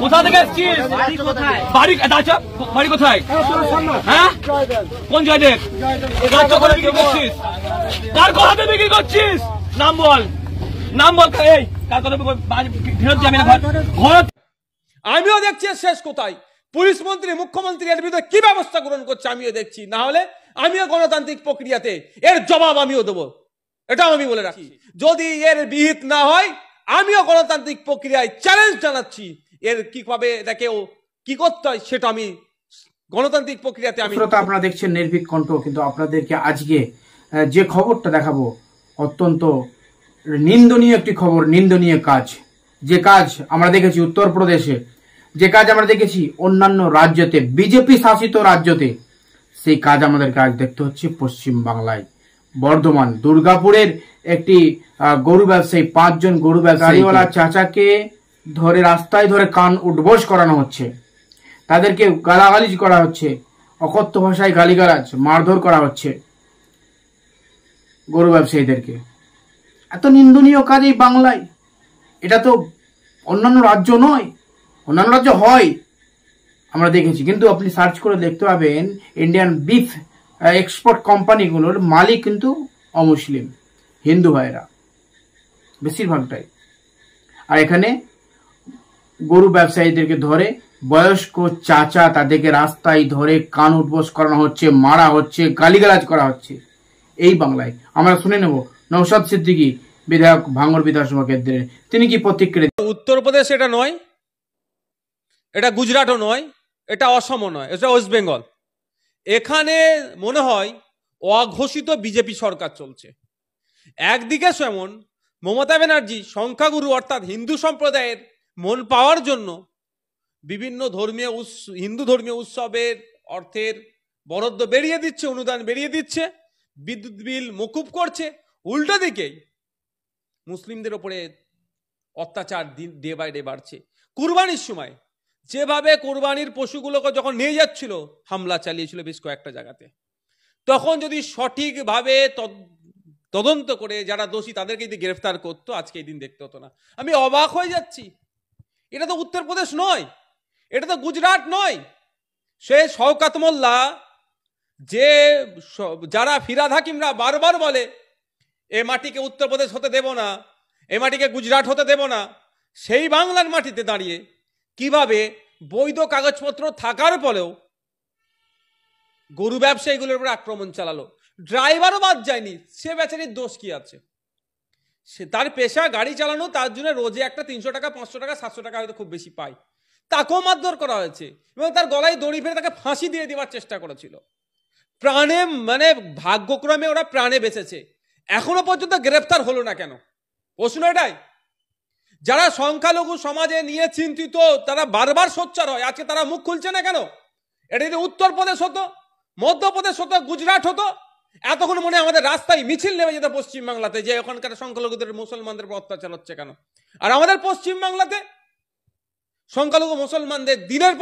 কোথা থেকে এসছিস? বাড়ি কোথায়? হ্যাঁ, কোন জায়গায় বিক্রি করছিস? কার কথাতে বিক্রি করছিস? নাম বল, নাম বল। এই কার কথা ফেরত যাবি না ঘর? আমিও দেখছি শেষ কোথায়। পুলিশ মন্ত্রী, মুখ্যমন্ত্রী এর বিরুদ্ধে কি ব্যবস্থা গ্রহণ করছে আমিও দেখছি। না হলে আমিও গণতান্ত্রিক প্রক্রিয়াতে এর জবাব আমিও দেবো, এটাও আমি বলে রাখি। যদি এর বিহিত না হয় আমিও গণতান্ত্রিক প্রক্রিয়ায় চ্যালেঞ্জ জানাচ্ছি। এর কিভাবে এটাকে কি করতে হয় সেটা আমি গণতান্ত্রিক প্রক্রিয়াতে আমি। আপনারা দেখছেন নির্ভীক কণ্ঠ। কিন্তু আপনাদেরকে আজকে যে খবরটা দেখাবো অত্যন্ত নিন্দনীয় একটি খবর, নিন্দনীয় কাজ। যে কাজ আমরা দেখেছি উত্তরপ্রদেশে, যে কাজ আমরা দেখেছি অন্যান্য রাজ্যতে, বিজেপি শাসিত রাজ্যতে, সেই কাজ আমাদেরকে আজ দেখতে হচ্ছে পশ্চিম বাংলায়। বর্ধমান দুর্গাপুরের একটি গরু ব্যবসায়ী, 5 জন গরু ব্যবসায়ীওয়ালা চাচাকে ধরে রাস্তায় ধরে কান উঠবোস করানো হচ্ছে, তাদেরকে গালাগালি করা হচ্ছে, অকথ্য ভাষায় গালিগালাজ মারধর করা হচ্ছে গরু ব্যবসায়ীদেরকে। এত নিন্দনীয় কাজ এই বাংলায়। এটা তো অন্যান্য রাজ্য নয়, অন্যান্য রাজ্য হয় আমরা দেখেছি, কিন্তু আপনি সার্চ করে দেখতে পাবেন ইন্ডিয়ান বিফ এক্সপোর্ট কোম্পানিগুলোর মালিক কিন্তু অমুসলিম, হিন্দু ভাইরা বেশিরভাগটাই। আর এখানে গরু ব্যবসায়ীদেরকে ধরে বয়স্ক চাচা তাদেরকে রাস্তায় ধরে কান উঠবোস করানো হচ্ছে, মারা হচ্ছে, গালিগালাজ করা হচ্ছে এই বাংলায়। আমরা শুনে নেব নওশাদ সিদ্দিকী বিধায়ক ভাঙড় বিধানসভা কেন্দ্রের, তিনি কি প্রতিক্রিয়া। উত্তরপ্রদেশ এটা নয়, এটা গুজরাটও নয়, এটা অসমও নয়, এটা ওয়েস্ট বেঙ্গল। এখানে মনে হয় অঘোষিত বিজেপি সরকার চলছে। একদিকে যেমন মমতা ব্যানার্জি সংখ্যাগুরু অর্থাৎ হিন্দু সম্প্রদায়ের মন পাওয়ার জন্য বিভিন্ন হিন্দু ধর্মীয় উৎসবের অর্থের বরাদ্দ বেরিয়ে দিচ্ছে, অনুদান বেরিয়ে দিচ্ছে, বিদ্যুৎ বিল মকুব করছে। উল্টো দিকেই মুসলিমদের ওপরে অত্যাচার ডে বাই ডে বাড়ছে। কুরবানির সময় যেভাবে কোরবানির পশুগুলোকে যখন নিয়ে যাচ্ছিল, হামলা চালিয়েছিল বেশ কয়েকটা জায়গাতে, তখন যদি সঠিকভাবে তদন্ত করে যারা দোষী তাদেরকে যদি গ্রেফতার করতো, আজকে এই দিন দেখতে হতো না। আমি অবাক হয়ে যাচ্ছি। এটা তো উত্তরপ্রদেশ নয়, এটা তো গুজরাট নয়। সে শওকাত মোল্লা, যে যারা ফিরাদ হাকিমরা বারবার বলে এ মাটিকে উত্তরপ্রদেশ হতে দেব না, এ মাটিকে গুজরাট হতে দেব না, সেই বাংলার মাটিতে দাঁড়িয়ে কিভাবে বৈধ কাগজপত্র থাকার পরেও গরু ব্যবসায়ীগুলোর উপর আক্রমণ চালালো। ড্রাইভারও বাদ যায়নি, সে বেচারির দোষ কি আছে? সে তার পেশা গাড়ি চালানো, তার জন্য রোজে একটা 300 টাকা 500 টাকা 700 টাকা হয়তো খুব বেশি পায়, তাকেও মারধর করা হয়েছে এবং তার গলায় দড়ি ফেলে তাকে ফাঁসি দিয়ে দেওয়ার চেষ্টা করেছিল। প্রাণে মানে ভাগ্যক্রমে ওরা প্রাণে বেঁচেছে, এখনো পর্যন্ত গ্রেফতার হলো না কেন? প্রশ্ন এটাই। যারা সংখ্যালঘু সমাজে নিয়ে চিন্তিত তারা বারবার সোচ্চার হয়, আজকে তারা মুখ খুলছে না কেন? এটা যদি উত্তরপ্রদেশ হতো, মধ্যপ্রদেশ হতো, গুজরাট হতো, এতক্ষণ মনে আমাদের রাস্তায় মিছিল নেমে যেত পশ্চিমবাংলাতে যে ওখানকার সংখ্যালঘুদের মুসলমানদের উপর অত্যাচার হচ্ছে কেন। আর আমাদের পশ্চিমবাংলাতে সংখ্যালঘু মুসলমানদের দিনের